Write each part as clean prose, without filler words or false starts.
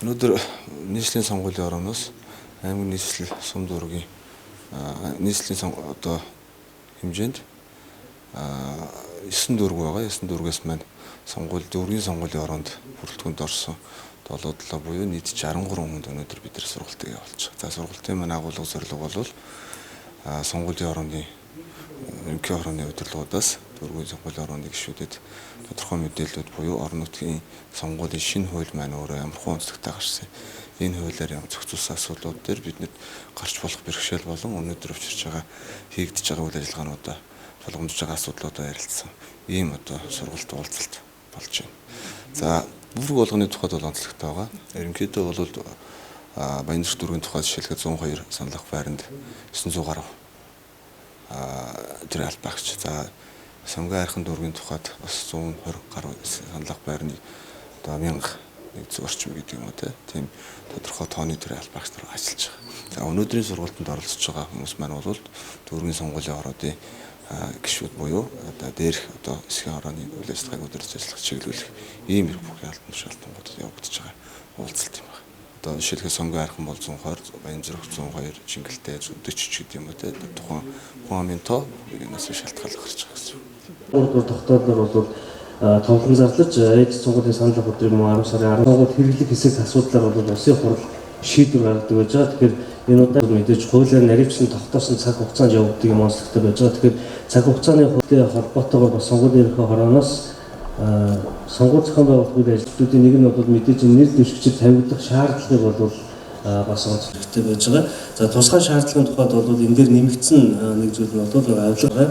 Өнөөдөр нийслэлийн сонгуулийн орооноос аймаг нийслэл сум дүүргийн нийслэлийн одоо хэмжээнд 9 дүүрэг байгаа. 9 дүүргээс маань дүүргийн сонгуулийн ороонд бүрэлдэхүүнд орсон 7 буюу нийт 63 хүнд өнөөдөр бид нар сургалтыг явуулж байгаа. За сургалтын маань агуулга зорилго бол сонгуулийн орооны ерөнхий орооны удирдлагуудаас дүүргийн сонгуулийн орооны гишүүдэд тодорхой мэдээлэлүүд буюу орон нутгийн сонгуулийн шинэ хууль маань өөрөө ямархан онцлогтой гарсан. Энэ хуулиар зохицуулсан асуудлууд дээр бидэнд гарч болох бэрхшээл болон өнөөдөр учирч байгаа хийгдэж байгаа үйл ажиллагаануудаа тулгамдж байгаа асуудлуудаа ярилцсан. Ийм одоо сургалт уулзалт болж байна. За дүүрэг болгоны тухайд бол онцлогтой байгаа. Ерөнхийдөө бол Баянзүрх дүүргийн тухайд жишээлбэл 102 саналах байранд 900 гаруй тэр албаагч. За Сонгон айрхан дүүргийн тухайд бас 120 гаруй саналах байрны одоо 1100 орчим гэдэг юм уу тийм тодорхой тооны тэр албаагч нар ажиллаж байгаа. За өнөөдрийн сургалтанд оролцож байгаа хүмүүс маань бол дүүргийн сонгуулийн ороодын гишүүд буюу одоо дээрх одоо эсхийн орооны үйл ажиллагааг удирдах ажиллах чиглүүлэх ийм бүх албан тушаалтнуудад явагдаж байгаа уулзалт юм байна. Одоо жишээлбэл Сонгон айрхан бол 120, Баянзүрх 102, Чингэлтэй 140 гэдэг юм уу тухайн хүн амын тоо энэс шалтгаалж гарч байгаа гэсэн. Өөрөөр тогтоолоор бол тоглон зарлаж ээж сургуулийн санал авах өдрийг 10 сарын 10-нд хэрэглэх хэсэг асуудлаар бол улсын хурал шийдвэр гаргадаг байж байгаа. Тэгэхээр энэ удаад мэдээж хуулиар нарийвчсан тогтоосон цаг хугацаанд явагддаг юм онцлогтой байж байгаа. Тэгэхээр цаг хугацааны холбоотойгоор бас сонгуулийн ерөнхий хорооноос сонгууль зохион байгуулалтын ажилтнуудын нэг нь бол мэдээж нэр дэвшигчид тавигдах шаардлагыг бол бас онцлогтой байж байгаа. За тусгай шаардлагын тухайд бол энэ дээр нэмэгдсэн нэг зүйл нь бол авилга.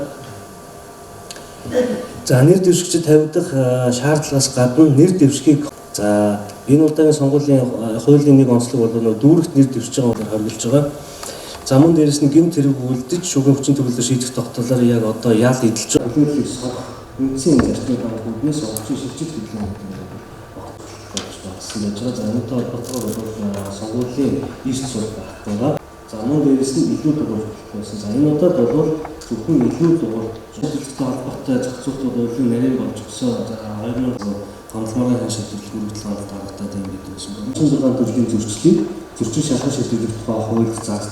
За нэр дэвшигчид тавигдах шаардлагаас гадна нэр дэвшгийг за энэ удаагийн сонгуулийн хуулийн нэг онцлог бол дүүрэгт нэр дэвшиж байгаа хоригдж байгаа. За мөн дээрэс нь гэмт хэрэг үлдэж шүүхийн хүчин төгөлдөр шийдэх тогтоолоор яг одоо ял эдэлж байгаа. Үндсэн зарчмын байгууллагаас орчин шилжиж хөдөлгөөн багтсан байж байгаа. За энэтэй холбоотойгоор бол сонгуулийн 9 сургалт байгаа. За мөн дээрэс нь илүү дугуйр болсон. За энэ удаад бол зөвхөн илүү дугуйр зөвлөлттэй холбоотой зохицуултууд өөрийн нарийн болж өгсөн. За 2000 гомдморын хан шийдвэрлэх мөрөгдөл гаргагдаад байна гэдэг байсан. 36 төрлийн зөрчлийг зөрчин шалгах шийдвэрлэх тухай хуульд заасан.